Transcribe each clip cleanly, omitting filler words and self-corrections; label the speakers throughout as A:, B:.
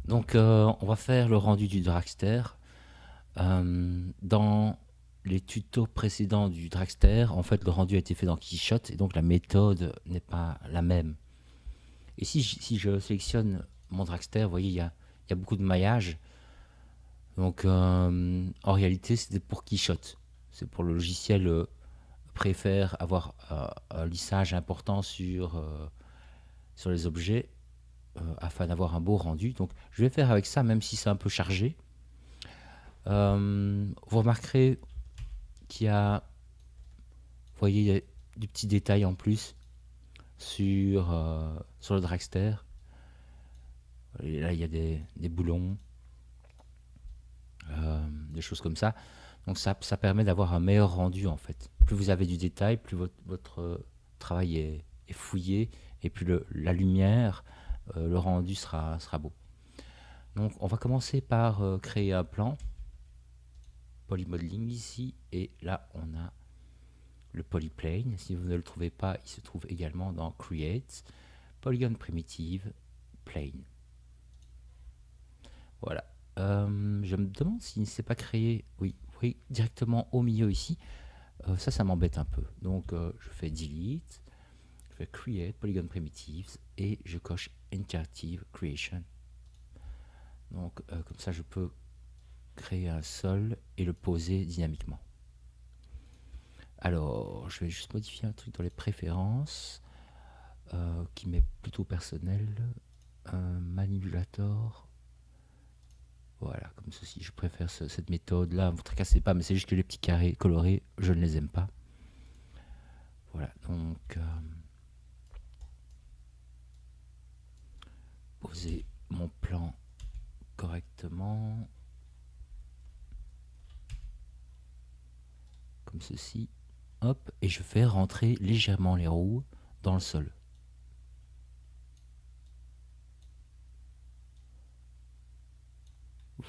A: Donc, on va faire le rendu du Dragster. Dans les tutos précédents du Dragster, en fait, le rendu a été fait dans Quichotte et donc la méthode n'est pas la même. Et si je sélectionne mon Dragster, vous voyez, il y a beaucoup de maillage. Donc, en réalité, c'était pour Quichotte. C'est pour le logiciel préfère avoir un lissage important sur les objets afin d'avoir un beau rendu. Donc, je vais faire avec ça, même si c'est un peu chargé. Vous remarquerez qu'il y a, vous voyez, il y a du petit détail en plus sur le dragster. Et là, il y a des boulons, des choses comme ça. Donc ça permet d'avoir un meilleur rendu en fait. Plus vous avez du détail, plus votre travail est fouillé, et plus la lumière, le rendu sera beau. Donc on va commencer par créer un plan, polymodeling ici, et là on a le polyplane. Si vous ne le trouvez pas, il se trouve également dans Create, Polygon Primitive, Plane. Voilà. Je me demande s'il ne s'est pas créé, oui, oui, directement au milieu ici. Ça m'embête un peu. Donc je fais Delete, je fais Create, Polygon Primitives, et je coche Interactive Creation. Donc comme ça je peux créer un sol et le poser dynamiquement. Alors, je vais juste modifier un truc dans les préférences qui m'est plutôt personnel. Manipulator. Voilà, comme ceci. Je préfère cette méthode-là. Vous tracassez pas, mais c'est juste que les petits carrés colorés, je ne les aime pas. Voilà, donc poser mon plan correctement, comme ceci. Hop, et je fais rentrer légèrement les roues dans le sol.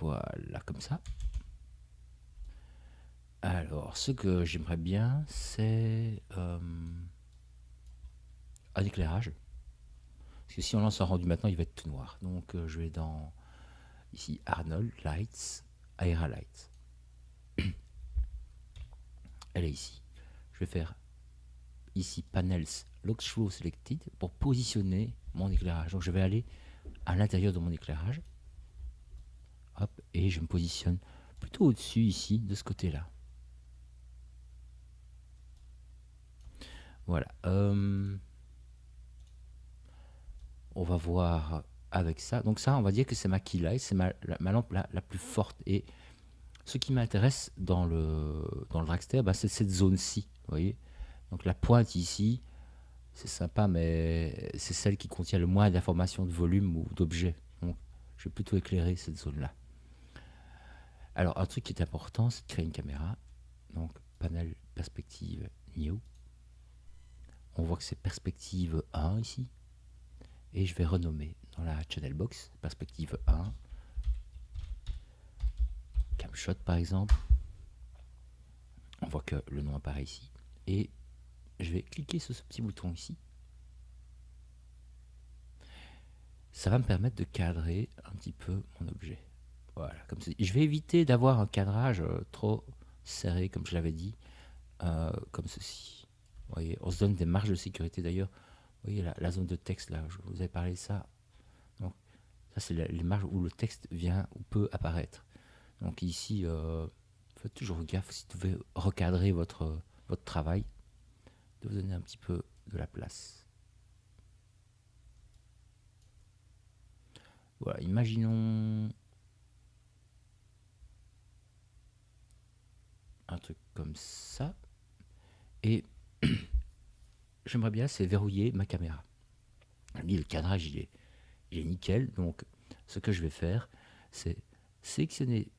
A: Voilà, comme ça. Alors, ce que j'aimerais bien, c'est un éclairage. Parce que si on lance un rendu maintenant, il va être tout noir. Donc, je vais dans, ici, Arnold, Lights, Aera Light. Elle est ici. Je vais faire ici, Panels, Lock Through Selected, pour positionner mon éclairage. Donc, je vais aller à l'intérieur de mon éclairage. Hop, et je me positionne plutôt au-dessus ici, de ce côté-là. Voilà. On va voir avec ça. Donc ça, on va dire que c'est ma key light, c'est ma lampe la plus forte. Et ce qui m'intéresse dans le dragster, bah, c'est cette zone-ci. Vous voyez. Donc la pointe ici, c'est sympa, mais c'est celle qui contient le moins d'informations de volume ou d'objets. Donc je vais plutôt éclairer cette zone-là. Alors un truc qui est important, c'est de créer une caméra. Donc panel perspective new. On voit que c'est perspective 1 ici. Et je vais renommer dans la channel box perspective 1, camshot par exemple. On voit que le nom apparaît ici. Et je vais cliquer sur ce petit bouton ici. Ça va me permettre de cadrer un petit peu mon objet. Voilà, comme ça. Je vais éviter d'avoir un cadrage trop serré, comme je l'avais dit, comme ceci. Vous voyez, on se donne des marges de sécurité d'ailleurs. Vous voyez la zone de texte là, je vous avais parlé de ça. Donc ça c'est les marges où le texte vient ou peut apparaître. Donc ici, faites toujours gaffe si vous devez recadrer votre travail, de vous donner un petit peu de la place. Voilà, imaginons un truc comme ça. Et j'aimerais bien, c'est verrouiller ma caméra. Le cadrage, il est nickel. Donc, ce que je vais faire, c'est sélectionner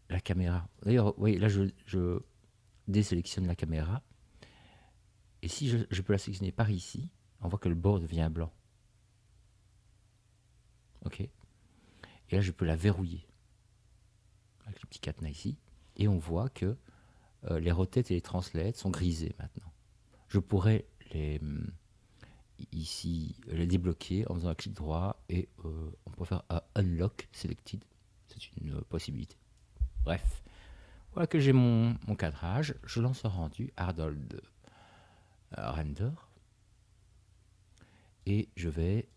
A: la caméra. D'ailleurs, vous voyez, là, je désélectionne la caméra. Et si je peux la sélectionner par ici, on voit que le bord devient blanc. OK. Et là, je peux la verrouiller avec le petit cadenas ici. Et on voit que les rotates et les translates sont grisés maintenant. Je pourrais ici les débloquer en faisant un clic droit et on peut faire un unlock selected. C'est une possibilité. Bref, voilà que j'ai mon cadrage. Je lance un rendu, Arnold Render. Et je vais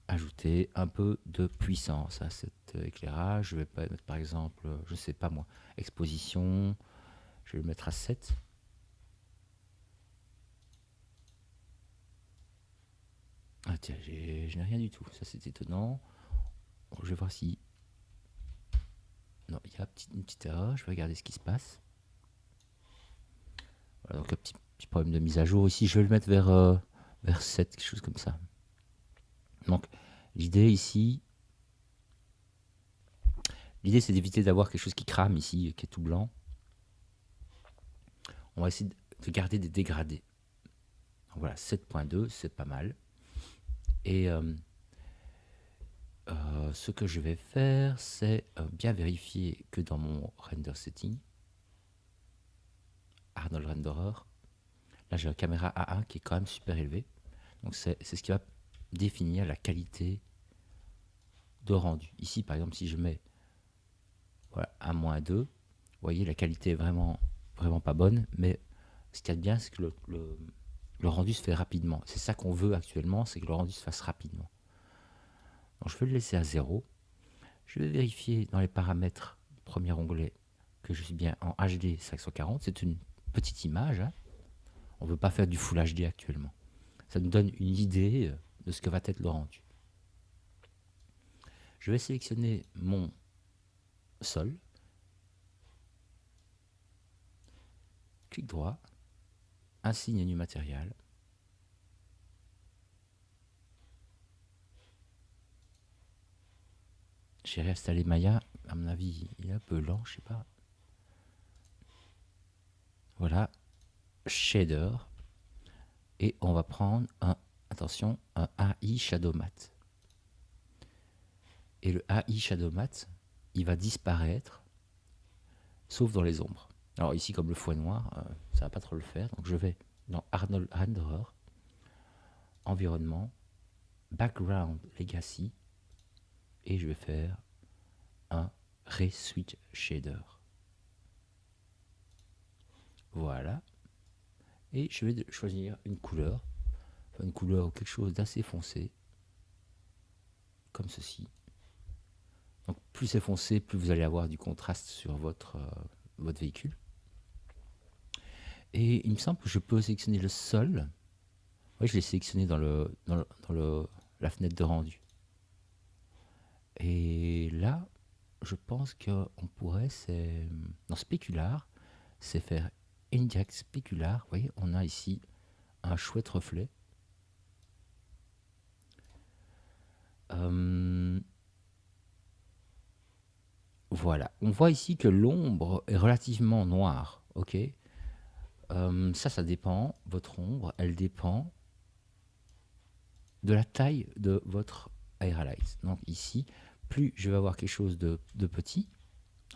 A: ajouter un peu de puissance à cet éclairage. Je vais pas mettre par exemple, je sais pas moi, exposition. Je vais le mettre à 7. Ah tiens, je n'ai rien du tout. Ça c'est étonnant. Bon, je vais voir si... Non, il y a une petite erreur. Je vais regarder ce qui se passe. Voilà, donc un petit problème de mise à jour. Ici, je vais le mettre vers 7, quelque chose comme ça. Donc, l'idée ici... L'idée, c'est d'éviter d'avoir quelque chose qui crame ici, qui est tout blanc. On va essayer de garder des dégradés. Donc voilà, 7.2, c'est pas mal. Et ce que je vais faire, c'est bien vérifier que dans mon render setting, Arnold Renderer, là j'ai la caméra A1 qui est quand même super élevée. Donc c'est ce qui va définir la qualité de rendu. Ici, par exemple, si je mets voilà, un -2, vous voyez, la qualité est vraiment pas bonne, mais ce qu'il y a de bien, c'est que le rendu se fait rapidement. C'est ça qu'on veut actuellement, c'est que le rendu se fasse rapidement. Donc je vais le laisser à 0. Je vais vérifier dans les paramètres, premier onglet, que je suis bien en HD 540. C'est une petite image. Hein. On ne veut pas faire du Full HD actuellement. Ça nous donne une idée de ce que va être le rendu. Je vais sélectionner mon sol. Clic droit. Insigne nu matériel. J'ai réinstallé Maya. À mon avis, il est un peu lent, je sais pas. Voilà. Shader. Et on va prendre attention, un AI Shadow Matte. Et le AI Shadow Matte, il va disparaître, sauf dans les ombres. Alors ici, comme le fouet noir, ça va pas trop le faire. Donc je vais dans Arnold Renderer, environnement, background legacy, et je vais faire un Reswitch Shader. Voilà. Et je vais choisir une couleur, enfin une couleur ou quelque chose d'assez foncé, comme ceci. Donc plus c'est foncé, plus vous allez avoir du contraste sur votre véhicule. Et il me semble que je peux sélectionner le sol. Oui, je l'ai sélectionné dans la fenêtre de rendu. Et là, je pense qu'on pourrait, dans Specular, c'est faire Inject Specular. Vous voyez, on a ici un chouette reflet. Voilà, on voit ici que l'ombre est relativement noire. Ok, ça dépend. Votre ombre, elle dépend de la taille de votre Airalight. Donc ici, plus je vais avoir quelque chose de petit,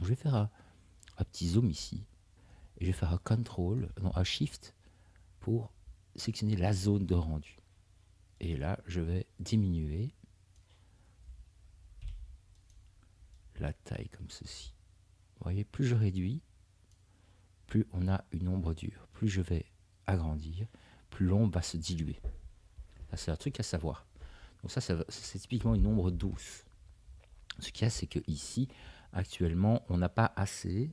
A: je vais faire un petit zoom ici. Et je vais faire un control, non, un shift pour sélectionner la zone de rendu. Et là, je vais diminuer la taille comme ceci. Vous voyez, plus je réduis, plus on a une ombre dure. Plus je vais agrandir, plus l'ombre va se diluer. Ça, c'est un truc à savoir. Donc ça, c'est typiquement une ombre douce. Ce qu'il y a, c'est que ici, actuellement, on n'a pas assez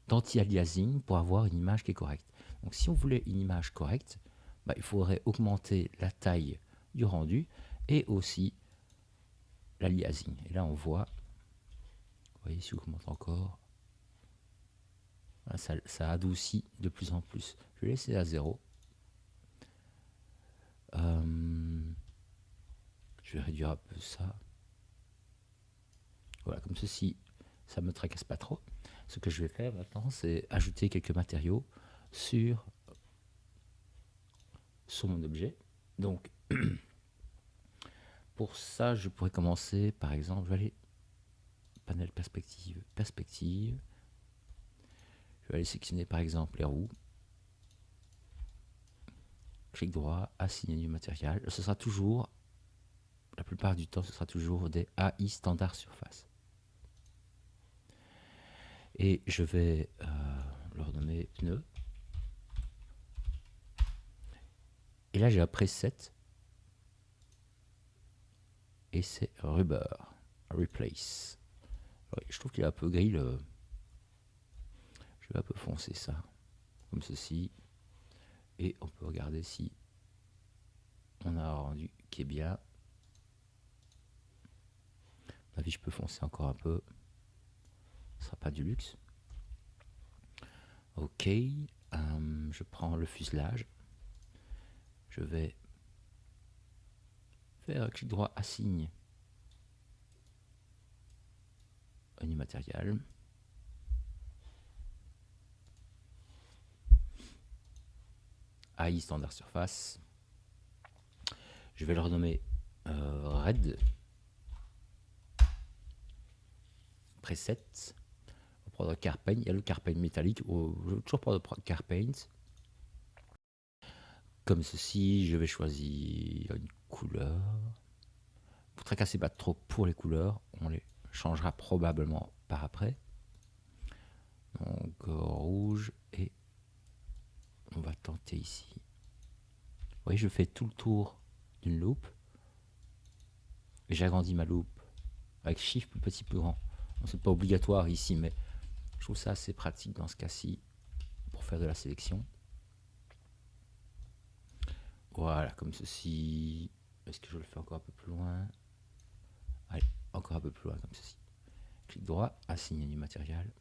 A: d'anti-aliasing pour avoir une image qui est correcte. Donc si on voulait une image correcte, bah, il faudrait augmenter la taille du rendu et aussi l'aliasing. Et là, on voit, vous voyez, si on augmente encore, ça adoucit de plus en plus. Je vais laisser à 0. Je vais réduire un peu ça. Voilà, comme ceci, ça ne me tracasse pas trop. Ce que je vais faire maintenant, c'est ajouter quelques matériaux sur mon objet. Donc, pour ça, je pourrais commencer, par exemple, je vais aller panel perspective. Je vais aller sélectionner, par exemple, les roues. clic droit, assigner du matériel. Ce sera toujours, la plupart du temps, ce sera toujours des AI standard surface. Et je vais leur nommer pneu. Et là, j'ai un preset. Et c'est rubber. Replace. Oui, je trouve qu'il est un peu gris. Je vais un peu foncer ça. Comme ceci. Et on peut regarder si on a un rendu qui est bien. À mon avis, je peux foncer encore un peu. Ce ne sera pas du luxe. Ok. Je prends le fuselage. Je vais faire un clic droit, assigne un immatériel. AI standard surface. Je vais le renommer Red. Preset. On va prendre Car Paint. Il y a le Car Paint métallique. Je vais toujours prendre Car Paint. Comme ceci, je vais choisir une couleur. Vous ne tracassez pas trop pour les couleurs. On les changera probablement par après. Donc rouge et on va tenter ici. Vous voyez, je fais tout le tour d'une loupe. Et j'agrandis ma loupe avec Shift plus petit plus grand. C'est pas obligatoire ici, mais je trouve ça assez pratique dans ce cas-ci pour faire de la sélection. Voilà, comme ceci. Est-ce que je le fais encore un peu plus loin? Allez, encore un peu plus loin, comme ceci. Clic droit, assigner du matériel.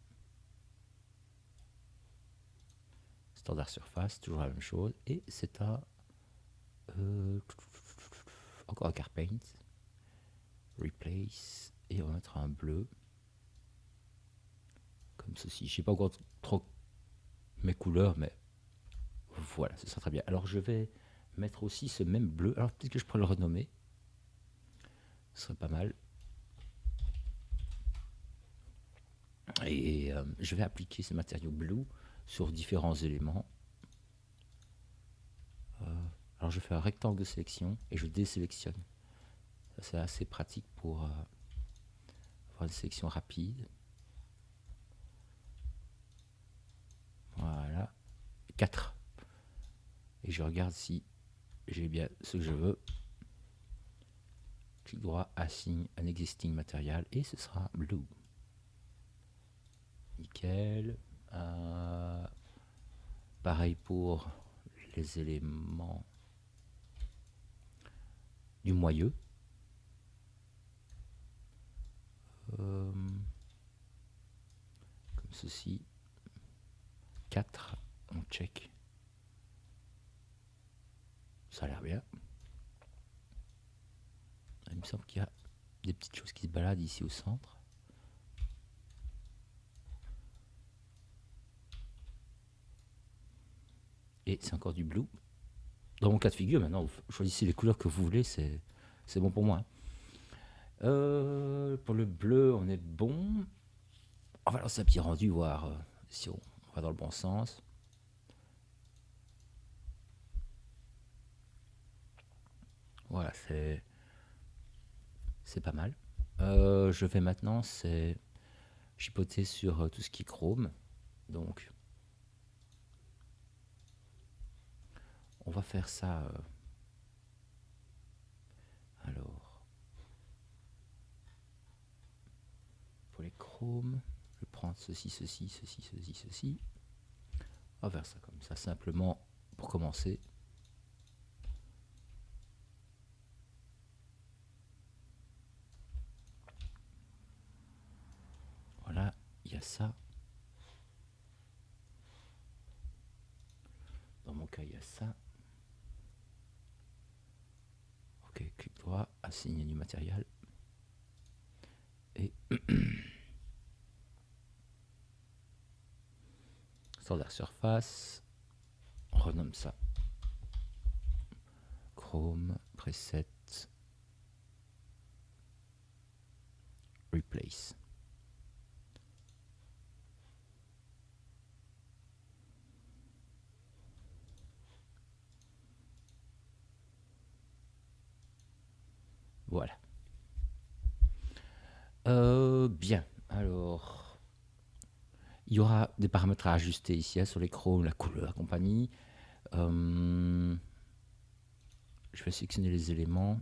A: Standard surface, toujours la même chose. Et c'est un... encore un Car Paint. Replace. Et on va mettre un bleu. Comme ceci. Je ne sais pas encore trop mes couleurs, mais voilà, ce sera très bien. Alors je vais mettre aussi ce même bleu. Alors peut-être que je pourrais le renommer. Ce serait pas mal. Et je vais appliquer ce matériau bleu sur différents éléments. Alors je fais un rectangle de sélection et je désélectionne. Ça c'est assez pratique pour avoir une sélection rapide. Voilà. 4. Et je regarde si j'ai bien ce que je veux. Clic droit, assign an existing material et ce sera blue. Nickel. Pareil pour les éléments du moyeu. Comme ceci. 4. On check. Ça a l'air bien. Il me semble qu'il y a des petites choses qui se baladent ici au centre. Et c'est encore du blue. Dans mon cas de figure, maintenant, vous choisissez les couleurs que vous voulez, c'est bon pour moi. Pour le bleu, on est bon. On va lancer un petit rendu, voir si on va dans le bon sens. Voilà, c'est pas mal. Je vais maintenant chipoter sur tout ce qui est chrome. Donc, on va faire ça. Alors, pour les chromes, je vais prendre ceci, ceci, ceci, ceci, ceci. On va faire ça comme ça, simplement pour commencer. Voilà, il y a ça. Dans mon cas, il y a ça. Ok, clic droit, assigner du matériel. Et standard surface. On renomme ça. Chrome, preset, replace. Voilà. Bien. Alors, il y aura des paramètres à ajuster ici hein, sur les chromes, la couleur, la compagnie. Je vais sélectionner les éléments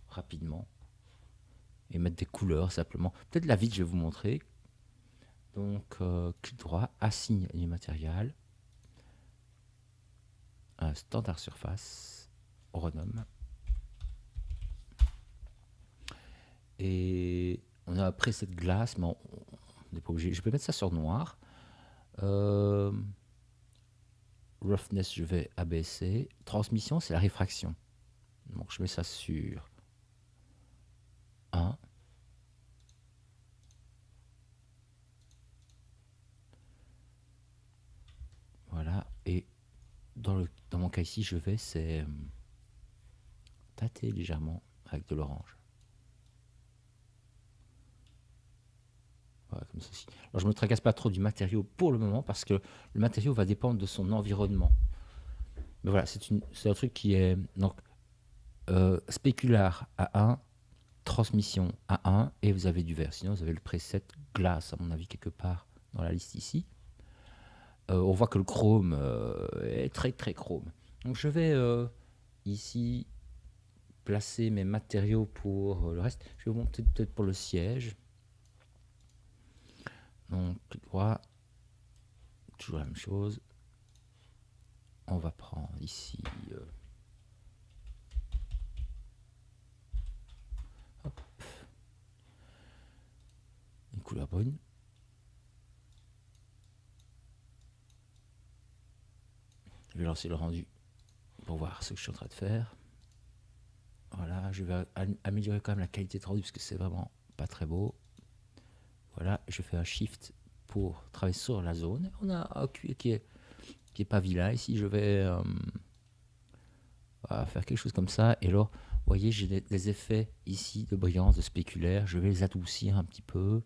A: rapidement et mettre des couleurs simplement. Peut-être la vite, je vais vous montrer. Donc, clic droit, assigne les matériels, un standard surface, on renomme. Et on a après cette glace, mais on n'est pas obligé. Je peux mettre ça sur noir. Roughness, je vais abaisser. Transmission, c'est la réfraction. Donc je mets ça sur 1. Voilà. Et dans mon cas ici, je vais tâter légèrement avec de l'orange. Voilà, comme ceci. Alors je ne me tracasse pas trop du matériau pour le moment parce que le matériau va dépendre de son environnement. Mais voilà, c'est un truc qui est donc spécular à 1, transmission à 1 et vous avez du vert. Sinon, vous avez le preset glace, à mon avis, quelque part dans la liste ici. On voit que le chrome est très très chrome. Donc je vais ici placer mes matériaux pour le reste. Je vais vous montrer peut-être pour le siège. Donc clic droit, toujours la même chose. On va prendre ici hop, une couleur brune. Je vais lancer le rendu pour voir ce que je suis en train de faire. Voilà, je vais améliorer quand même la qualité de rendu parce que c'est vraiment pas très beau. Voilà, je fais un shift pour travailler sur la zone. On a un QE qui est pas vilain. Ici, je vais faire quelque chose comme ça. Et alors, vous voyez, j'ai des effets ici de brillance, de spéculaire. Je vais les adoucir un petit peu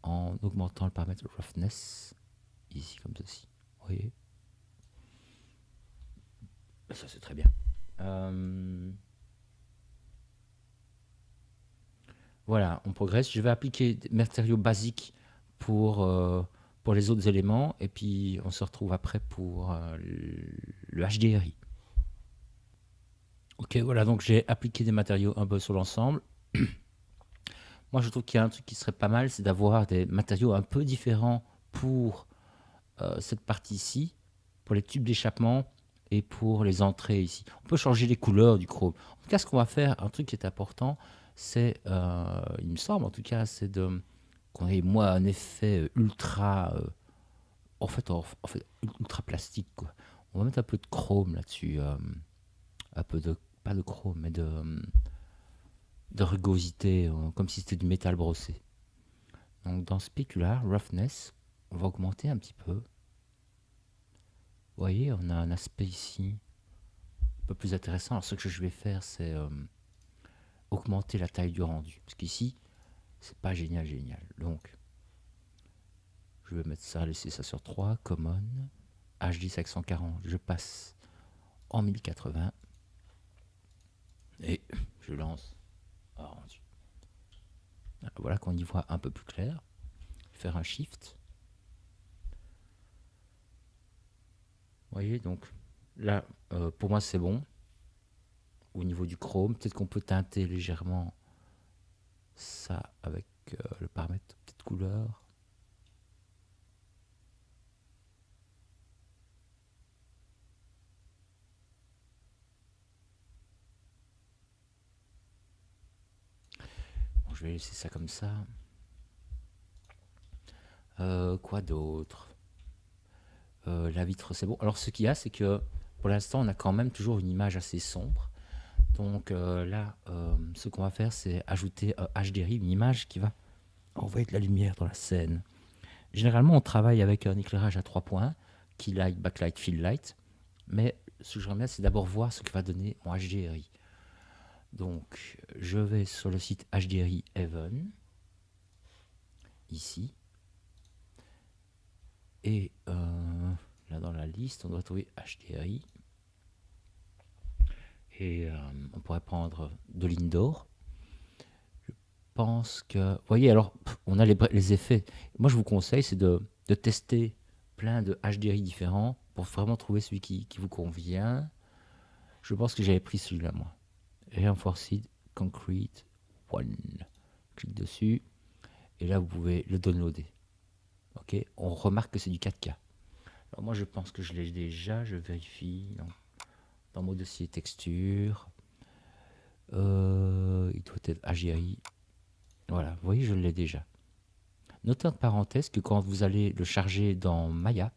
A: en augmentant le paramètre roughness. Ici, comme ceci. Vous voyez? Ça, c'est très bien. Voilà, on progresse. Je vais appliquer des matériaux basiques pour les autres éléments. Et puis, on se retrouve après pour le HDRI. Ok, voilà, donc j'ai appliqué des matériaux un peu sur l'ensemble. Moi, je trouve qu'il y a un truc qui serait pas mal, c'est d'avoir des matériaux un peu différents pour cette partie-ci, pour les tubes d'échappement et pour les entrées ici. On peut changer les couleurs du chrome. En tout cas, ce qu'on va faire, un truc qui est important, c'est, il me semble en tout cas, c'est qu'on ait moi un effet ultra, en fait, ultra plastique, quoi. On va mettre un peu de chrome là-dessus, un peu de, pas de chrome, mais de rugosité, comme si c'était du métal brossé. Donc dans Specular, Roughness, on va augmenter un petit peu. Vous voyez, on a un aspect ici un peu plus intéressant. Alors ce que je vais faire, c'est augmenter la taille du rendu. Parce qu'ici, c'est pas génial. Donc, je vais mettre ça, laisser ça sur 3, Common, HD 540, je passe en 1080. Et je lance un rendu. Voilà qu'on y voit un peu plus clair. Faire un Shift. Vous voyez, donc là, pour moi, c'est bon. Au niveau du chrome, peut-être qu'on peut teinter légèrement ça avec le paramètre petite couleur. Bon, je vais laisser ça comme ça. Quoi d'autre? La vitre, c'est bon. Alors, ce qu'il y a, c'est que pour l'instant, on a quand même toujours une image assez sombre. Donc là, ce qu'on va faire, c'est ajouter un HDRI, une image qui va envoyer de la lumière dans la scène. Généralement, on travaille avec un éclairage à 3 points, key light, backlight, fill light. Mais ce que j'aimerais bien, c'est d'abord voir ce que va donner mon HDRI. Donc, je vais sur le site HDRI Heaven, ici. Et là, dans la liste, on doit trouver HDRI. Et on pourrait prendre de l'indoor. pense que... Vous voyez, alors, on a les effets. Moi, je vous conseille, c'est de tester plein de HDRI différents pour vraiment trouver celui qui vous convient. Je pense que j'avais pris celui-là, moi. Reinforced Concrete One. Clique dessus. Et là, vous pouvez le downloader. Ok, on remarque que c'est du 4K. Alors moi, je pense que je l'ai déjà. Je vérifie dans mon dossier texture. Il doit être HDRI. Voilà, vous voyez, je l'ai déjà. Notez en parenthèse que quand vous allez le charger dans Maya,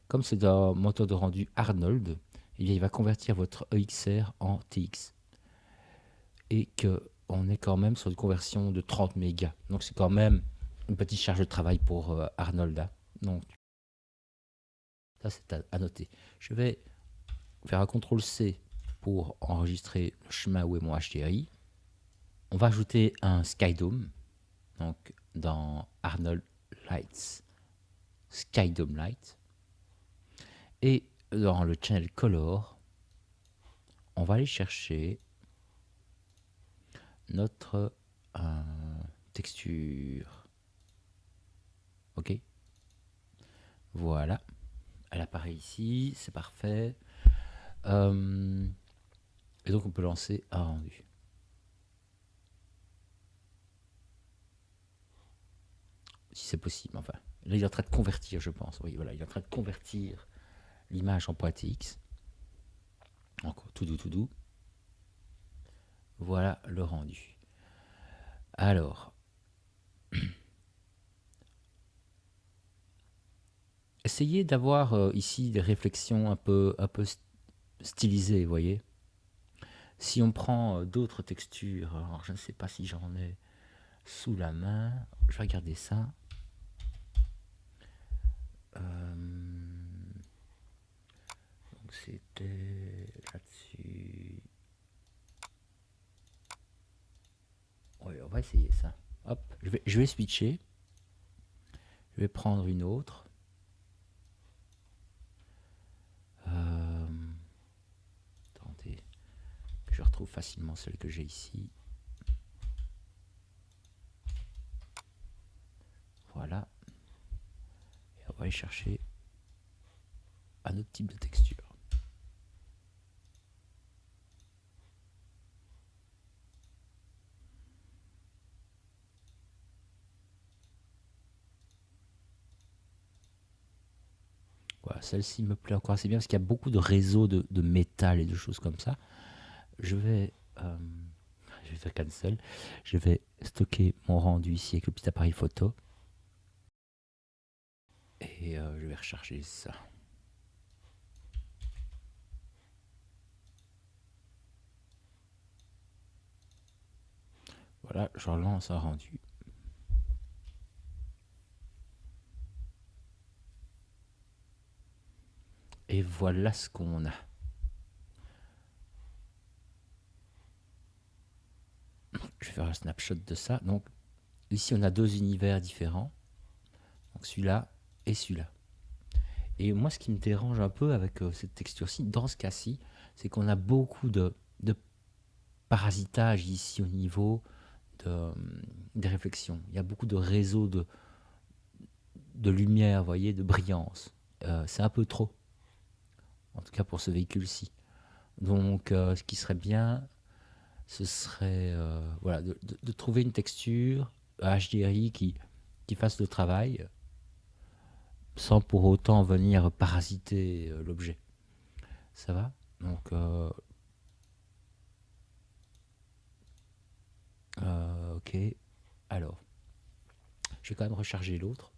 A: comme c'est un moteur de rendu Arnold, eh bien, il va convertir votre EXR en TX. Et qu'on est quand même sur une conversion de 30 mégas. Donc c'est quand même une petite charge de travail pour Arnold. Hein. Donc ça c'est à noter. Je vais faire un CTRL-C pour enregistrer le chemin où est mon HDRI. On va ajouter un Skydome. Donc dans Arnold Lights, Skydome Light. Et dans le channel Color, on va aller chercher notre texture. Ok. Voilà. Elle apparaît ici, c'est parfait. Et donc on peut lancer un rendu. Si c'est possible, enfin. Là, il est en train de convertir, je pense. Oui, voilà, il est en train de convertir l'image en .tx. Encore tout doux, tout doux. Voilà le rendu. Alors, essayez d'avoir ici des réflexions un peu stylisées, vous voyez. Si on prend d'autres textures, alors je ne sais pas si j'en ai sous la main, je vais regarder ça. Donc c'était là-dessus. Oui, on va essayer ça. Hop, je vais switcher. Je vais prendre une autre. Attendez, que je retrouve facilement celle que j'ai ici. Voilà. Et on va aller chercher un autre type de texture. Voilà, celle-ci me plaît encore assez bien parce qu'il y a beaucoup de réseaux de métal et de choses comme ça. Je vais faire cancel. Je vais stocker mon rendu ici avec le petit appareil photo. Et je vais recharger ça. Voilà, je relance un rendu. Et voilà ce qu'on a. Je vais faire un snapshot de ça. Donc ici on a deux univers différents. Donc celui-là et celui-là. Et moi ce qui me dérange un peu avec cette texture-ci, dans ce cas-ci, c'est qu'on a beaucoup de parasitage ici au niveau des réflexions. Il y a beaucoup de réseaux de lumière, vous voyez, de brillance. C'est un peu trop, en tout cas pour ce véhicule-ci. Donc ce qui serait bien, ce serait voilà, de trouver une texture HDRI qui fasse le travail sans pour autant venir parasiter l'objet. Ça va? Donc ok. Alors, je vais quand même recharger l'autre.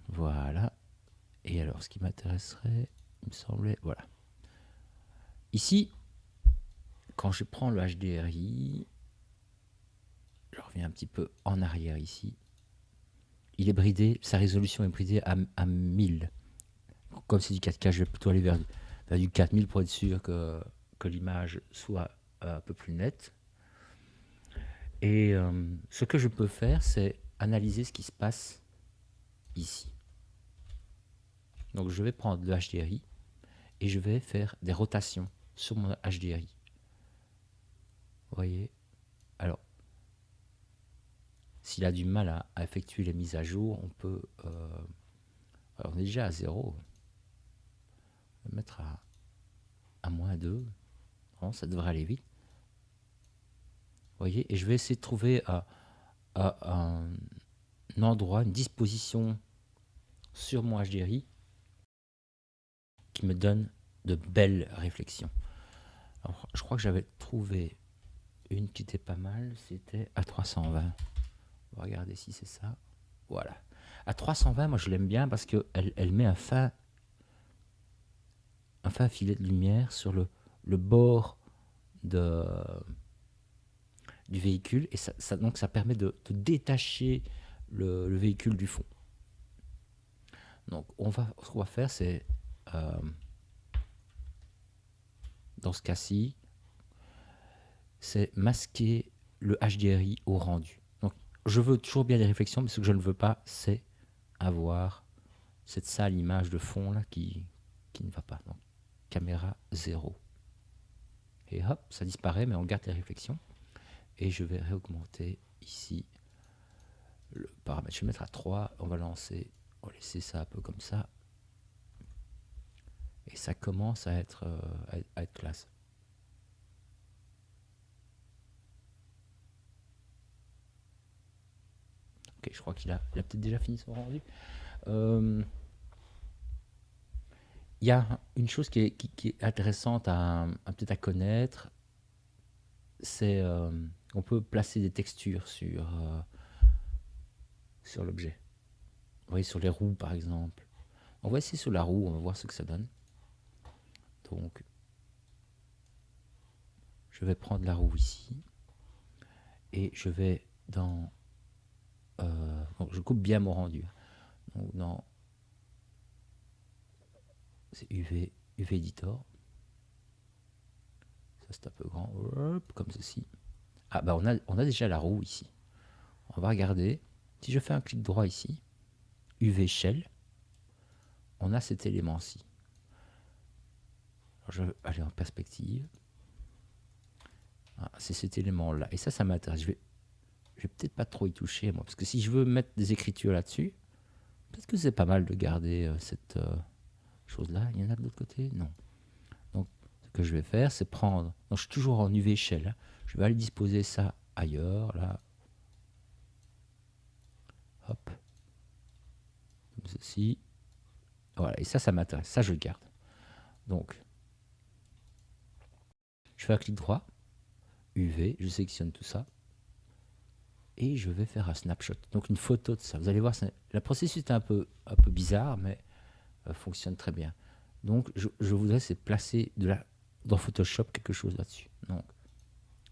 A: Voilà. Et alors, ce qui m'intéresserait, il me semblait, voilà. Ici, quand je prends le HDRI, je reviens un petit peu en arrière ici. Il est bridé, sa résolution est bridée à 1000. Comme c'est du 4K, je vais plutôt aller vers du 4000 pour être sûr que l'image soit un peu plus nette. Et ce que je peux faire, c'est analyser ce qui se passe ici. Donc je vais prendre le HDRI et je vais faire des rotations sur mon HDRI. Vous voyez? Alors, s'il a du mal à effectuer les mises à jour, on peut... alors on est déjà à 0. On va mettre à -2. Bon, ça devrait aller vite. Vous voyez? Et je vais essayer de trouver un endroit, une disposition sur mon HDRI qui me donne de belles réflexions. Alors, je crois que j'avais trouvé une qui était pas mal, c'était à 320. On va regarder si c'est ça. Voilà. À 320, moi je l'aime bien parce qu'elle met un fin filet de lumière sur le bord de, du véhicule et donc ça permet de détacher le véhicule du fond. Donc ce qu'on va faire, c'est dans ce cas-ci, c'est masquer le HDRI au rendu. Donc je veux toujours bien des réflexions, mais ce que je ne veux pas, c'est avoir cette sale image de fond là qui ne va pas. Donc caméra 0. Et hop, ça disparaît, mais on garde les réflexions. Et je vais réaugmenter ici le paramètre. Je vais mettre à 3, on va laisser ça un peu comme ça. Et ça commence à être classe. Ok, je crois qu'il a peut-être déjà fini son rendu. Il y a une chose qui est intéressante peut-être à connaître, c'est on peut placer des textures sur l'objet. Vous voyez, sur les roues par exemple. On va essayer sur la roue, on va voir ce que ça donne. Donc, je vais prendre la roue ici et je vais dans... donc je coupe bien mon rendu. Donc dans... C'est UV Editor. Ça c'est un peu grand. Hop, comme ceci. Ah bah on a déjà la roue ici. On va regarder. Si je fais un clic droit ici, UV Shell, on a cet élément-ci. Je vais aller en perspective. Ah, c'est cet élément-là. Et ça m'intéresse. Je vais peut-être pas trop y toucher, moi. Parce que si je veux mettre des écritures là-dessus, peut-être que c'est pas mal de garder cette chose-là. Il y en a de l'autre côté? Non. Donc, ce que je vais faire, c'est prendre... Donc, je suis toujours en UV Shell. Hein. Je vais aller disposer ça ailleurs, là. Hop. Comme ceci. Voilà. Et ça m'intéresse. Ça, je le garde. Donc, je fais un clic droit. UV. Je sélectionne tout ça. Et je vais faire un snapshot. Donc, une photo de ça. Vous allez voir, le processus est un peu bizarre, mais fonctionne très bien. Donc, je voudrais c'est placer dans Photoshop quelque chose là-dessus. Donc,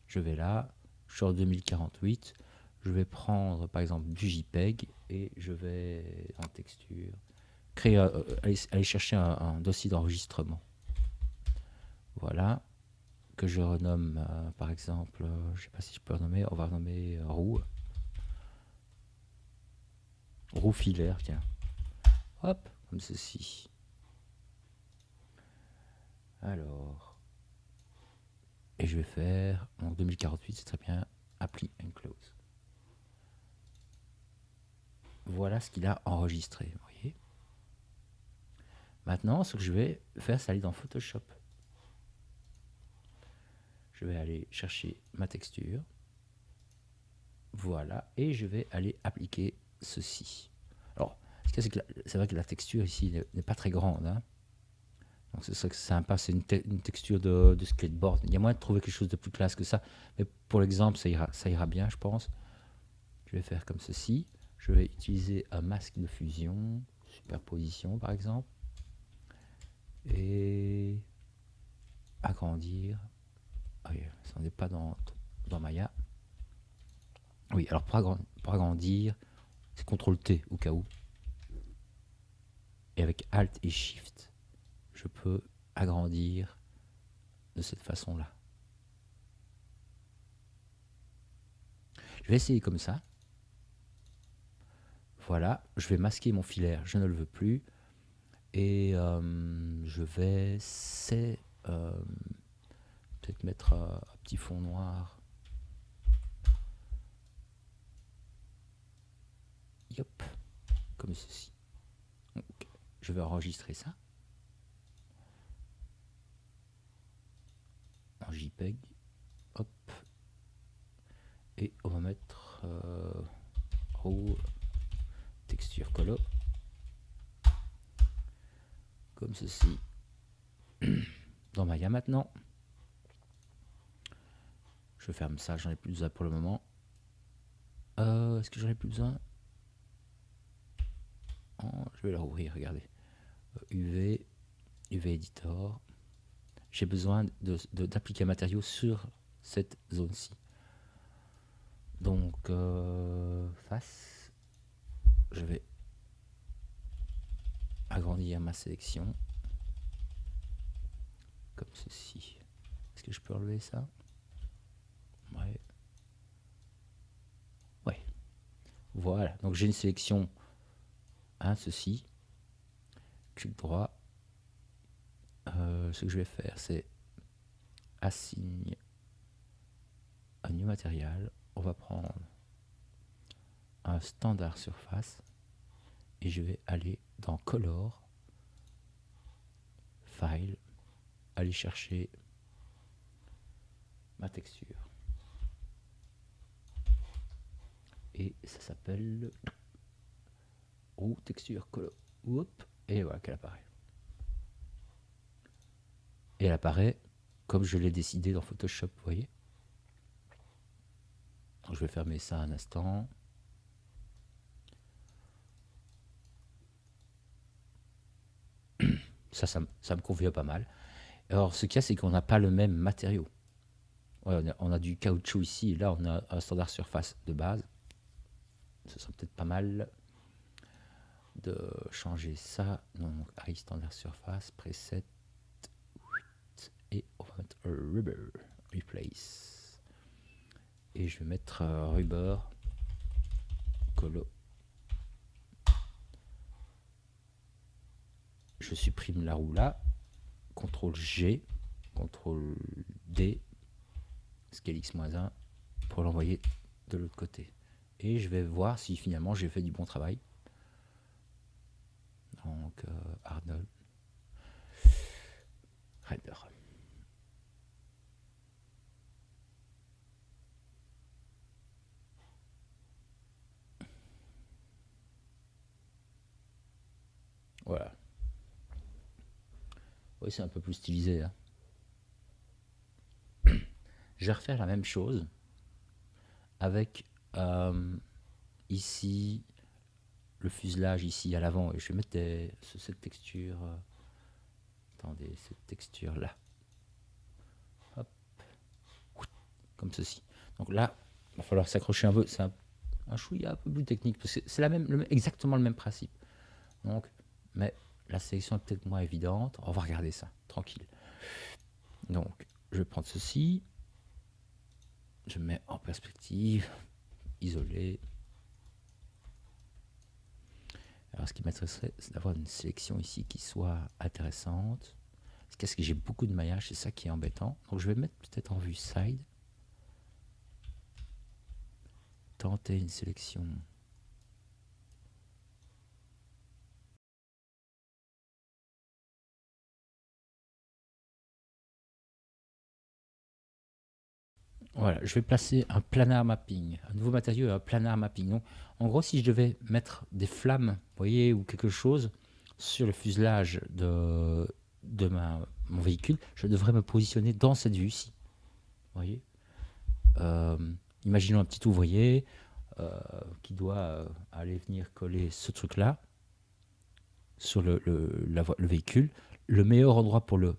A: je vais là, je suis en 2048, je vais prendre par exemple du JPEG et je vais en texture créer, aller chercher un dossier d'enregistrement. Voilà, que je renomme par exemple, je ne sais pas si je peux renommer, on va renommer roue filaire, tiens. Hop, comme ceci. Alors, et je vais faire, en 2048, c'est très bien, Apply and Close. Voilà ce qu'il a enregistré, vous voyez. Maintenant, ce que je vais faire, c'est aller dans Photoshop. Je vais aller chercher ma texture. Voilà, et je vais aller appliquer ceci. Alors, ce qu'il y a, c'est vrai que la texture ici n'est pas très grande. Hein. Donc c'est ça que c'est sympa, c'est une texture de skateboard. Il y a moyen de trouver quelque chose de plus classe que ça. Mais pour l'exemple, ça ira bien, je pense. Je vais faire comme ceci. Je vais utiliser un masque de fusion, superposition par exemple. Et agrandir. Ah oui, ça n'est pas dans Maya. Oui, alors pour agrandir, c'est CTRL-T au cas où. Et avec Alt et Shift, je peux agrandir de cette façon-là. Je vais essayer comme ça. Voilà, je vais masquer mon filaire, je ne le veux plus. Et je vais peut-être mettre un petit fond noir. Yop, comme ceci. Donc, je vais enregistrer ça en JPEG. Hop. Et on va mettre raw texture color comme ceci dans Maya. Maintenant je ferme ça, j'en ai plus besoin pour le moment. Est-ce que j'en ai plus besoin? Je vais la rouvrir, regardez. UV Editor. J'ai besoin d'appliquer un matériau sur cette zone-ci. Donc face, je vais agrandir ma sélection comme ceci. Est-ce que je peux enlever ça? Ouais. Ouais. Voilà. Donc j'ai une sélection. Ceci. Clic droit. Ce que je vais faire, c'est assigner un new matériel. On va prendre un standard surface et je vais aller dans Color, File, aller chercher ma texture. Et ça s'appelle Raw Texture Color. Hop, et voilà qu'elle apparaît. Et elle apparaît comme je l'ai décidé dans Photoshop, vous voyez. Donc je vais fermer ça un instant. Ça me convient pas mal. Alors, ce qu'il y a, c'est qu'on n'a pas le même matériau. Ouais, on a du caoutchouc ici, et là, on a un standard surface de base. Ce serait peut-être pas mal de changer ça. Donc, High Standard Surface, Preset, et on va mettre Rubber, Replace. Et je vais mettre Rubber, Colo. Je supprime la roue là. CTRL G, CTRL D, Scale X-1 pour l'envoyer de l'autre côté. Et je vais voir si finalement j'ai fait du bon travail. Donc Arnold, Render. Voilà. Oui, c'est un peu plus stylisé. Hein. Je vais refaire la même chose avec ici le fuselage ici à l'avant et je vais mettre cette texture. Attendez, cette texture là. Hop. Comme ceci. Donc là, il va falloir s'accrocher un peu. C'est un chouïa un peu plus technique parce que c'est exactement le même principe. Donc, mais la sélection est peut-être moins évidente. On va regarder ça, tranquille. Donc, je vais prendre ceci. Je mets en perspective, isolé. Alors, ce qui m'intéresserait, c'est d'avoir une sélection ici qui soit intéressante. Parce que j'ai beaucoup de maillage, c'est ça qui est embêtant. Donc, je vais mettre peut-être en vue side. Tenter une sélection. Voilà, je vais placer un planar mapping, un nouveau matériau, un planar mapping. Donc, en gros, si je devais mettre des flammes, vous voyez, ou quelque chose sur le fuselage de mon véhicule, je devrais me positionner dans cette vue-ci. Vous voyez, imaginons un petit ouvrier qui doit aller venir coller ce truc-là sur le véhicule. Le meilleur endroit pour le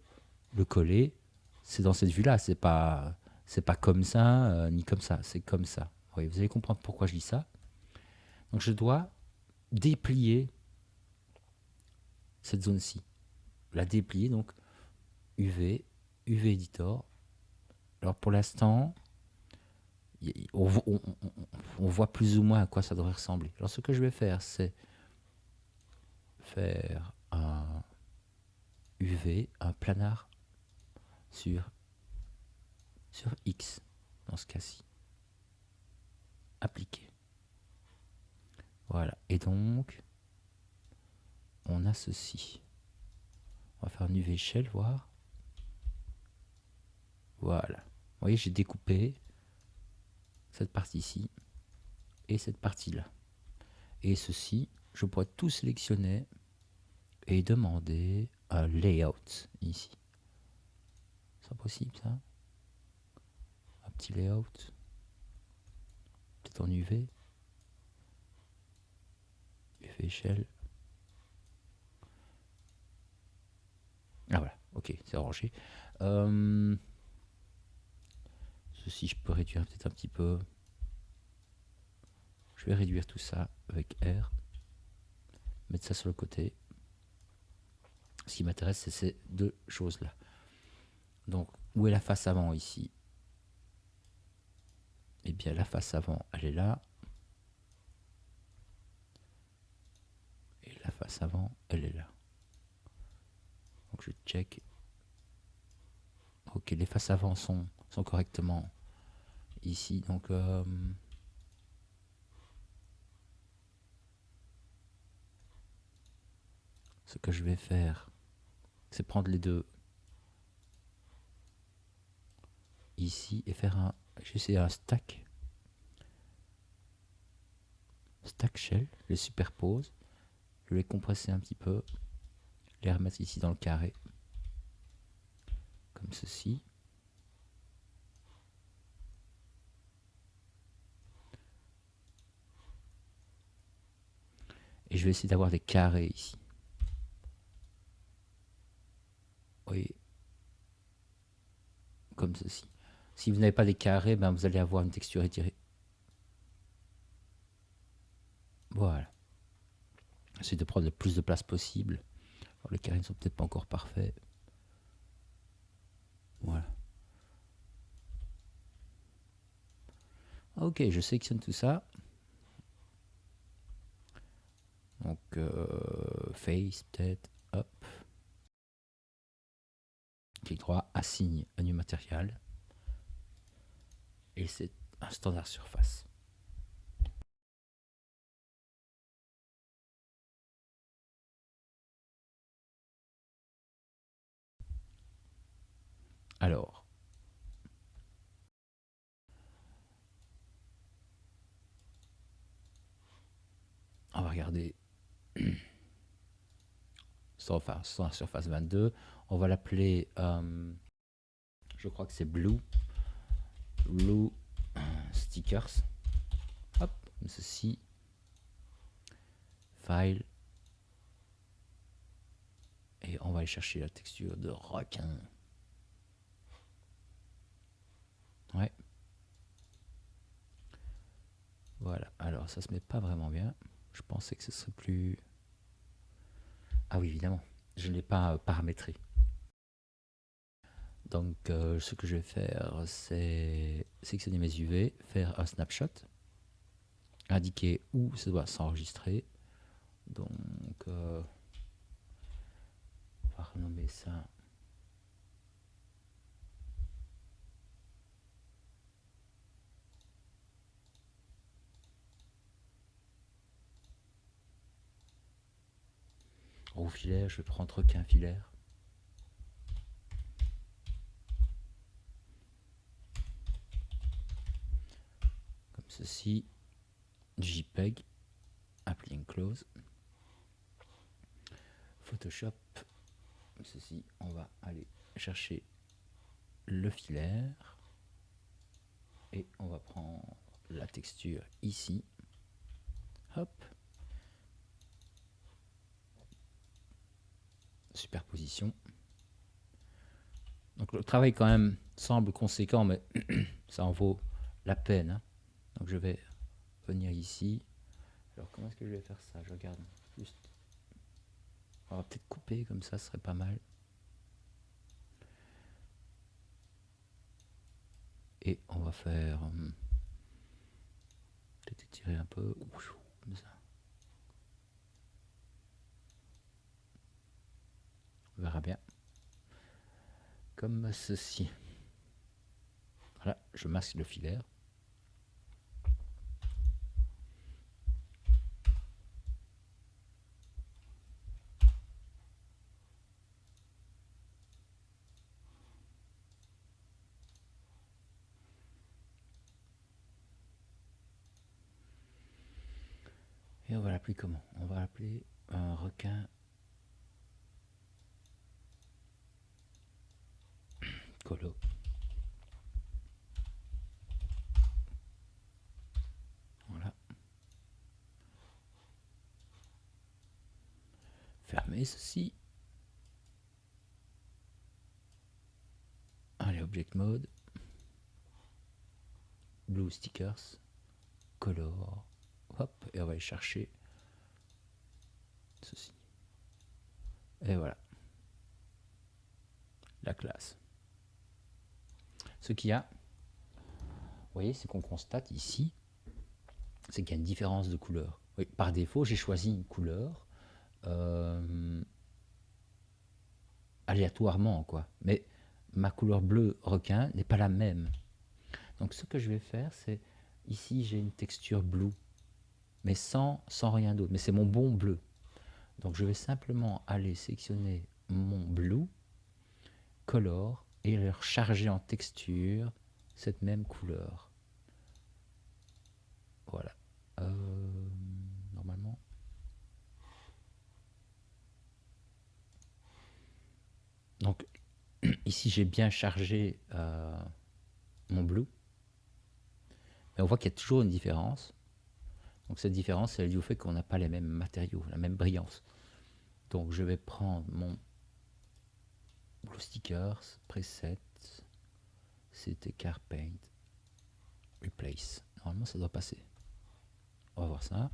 A: coller, c'est dans cette vue-là. C'est pas comme ça, ni comme ça. C'est comme ça. Oui, vous allez comprendre pourquoi je dis ça. Donc, je dois déplier cette zone-ci. La déplier, donc, UV Editor. Alors, pour l'instant, on voit plus ou moins à quoi ça devrait ressembler. Alors, ce que je vais faire, c'est faire un UV, un planar sur X, dans ce cas-ci. Appliquer. Voilà. Et donc, on a ceci. On va faire un UV shell, voir. Voilà. Vous voyez, j'ai découpé cette partie-ci et cette partie-là. Et ceci, je pourrais tout sélectionner et demander un layout ici. C'est possible, ça? Un petit layout. Peut-être en UV. UV shell. Ah voilà, ok, c'est rangé. Ceci, je peux réduire peut-être un petit peu. Je vais réduire tout ça avec R. Mettre ça sur le côté. Ce qui m'intéresse, c'est ces deux choses-là. Donc, où est la face avant ici? Eh bien, la face avant, elle est là. Et la face avant, elle est là. Donc, je check. Ok, les faces avant sont correctement ici. Donc, ce que je vais faire, c'est prendre les deux ici et faire un... J'essaie un stack. Stack shell. Je les superpose. Je vais les compresser un petit peu. Les remettre ici dans le carré. Comme ceci. Et je vais essayer d'avoir des carrés ici. Oui. Comme ceci. Si vous n'avez pas des carrés, ben vous allez avoir une texture étirée. Voilà. J'essaie de prendre le plus de place possible. Alors, les carrés ne sont peut-être pas encore parfaits. Voilà. Ok, je sélectionne tout ça. Donc, face, peut-être, hop. Clic droit, assigne un new matériel. Et c'est un standard surface. Alors, on va regarder. Enfin, standard surface 22. On va l'appeler, je crois que c'est Blue Stickers. Hop, comme ceci. File. Et on va aller chercher la texture de requin. Ouais. Voilà. Alors, ça se met pas vraiment bien. Je pensais que ce serait plus... Ah oui, évidemment. Je ne l'ai pas paramétré. Donc, ce que je vais faire, c'est sélectionner mes UV, faire un snapshot, indiquer où ça doit s'enregistrer. Donc, on va renommer ça. Au filaire, je vais prendre requin filaire. Comme ceci. JPEG. Apply and close. Photoshop. Comme ceci. On va aller chercher le filaire. Et on va prendre la texture ici. Hop. Superposition. Donc le travail quand même semble conséquent, mais ça en vaut la peine. Hein. Donc je vais venir ici. Alors comment est-ce que je vais faire ça? Je regarde juste. On va peut-être couper comme ça, ce serait pas mal. Et on va faire... peut-être étirer un peu. Comme ça. On verra bien. comme ceci. Voilà, je masque le filaire. Et on va l'appeler comment? On va l'appeler un requin colo. Voilà. Fermer ceci. Allez, Object Mode. Blue Stickers. Color. Hop, et on va aller chercher ceci. Et voilà. La classe. Ce qu'il y a, vous voyez, c'est qu'on constate ici, c'est qu'il y a une différence de couleur. Oui, par défaut, j'ai choisi une couleur aléatoirement, quoi. Mais ma couleur bleu requin n'est pas la même. Donc ce que je vais faire, c'est, ici j'ai une texture blue, mais sans rien d'autre. Mais c'est mon bon bleu. Donc je vais simplement aller sélectionner mon blue, color, et le recharger en texture cette même couleur. Voilà. Normalement. Donc ici j'ai bien chargé mon blue. Mais on voit qu'il y a toujours une différence. Donc cette différence, elle est due au fait qu'on n'a pas les mêmes matériaux, la même brillance. Donc je vais prendre mon Blue Stickers, Preset, c'était Car Paint, Replace. Normalement ça doit passer. On va voir ça.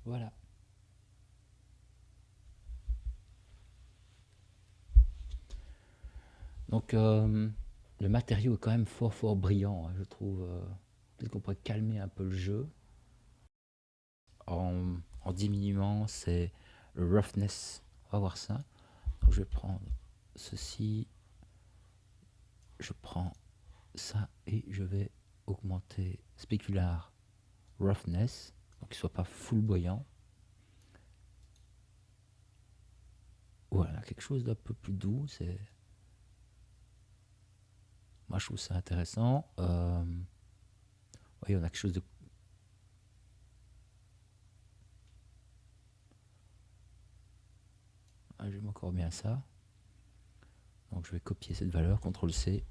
A: Voilà. Donc le matériau est quand même fort brillant, hein, je trouve. Peut-être qu'on pourrait calmer un peu le jeu en diminuant c'est le roughness. On va voir ça. Donc je vais prendre ceci, je prends ça et je vais augmenter Specular Roughness, donc qu'il ne soit pas full boyant. Voilà, quelque chose d'un peu plus doux. C'est, moi je trouve ça intéressant. Oui, on a quelque chose de... Ah, j'aime encore bien ça. Donc je vais copier cette valeur, CTRL-C,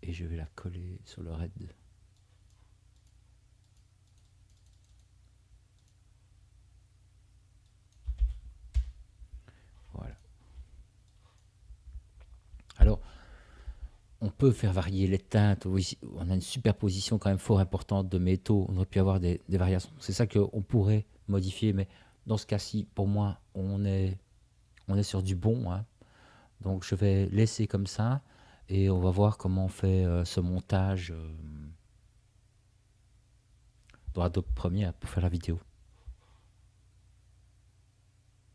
A: et je vais la coller sur le red. Voilà. Alors, on peut faire varier les teintes. On a une superposition quand même fort importante de métaux. On aurait pu avoir des variations. C'est ça qu'on pourrait modifier, mais dans ce cas-ci, pour moi, on est sur du bon, hein. Donc je vais laisser comme ça et on va voir comment on fait ce montage dans Adobe Premiere pour faire la vidéo.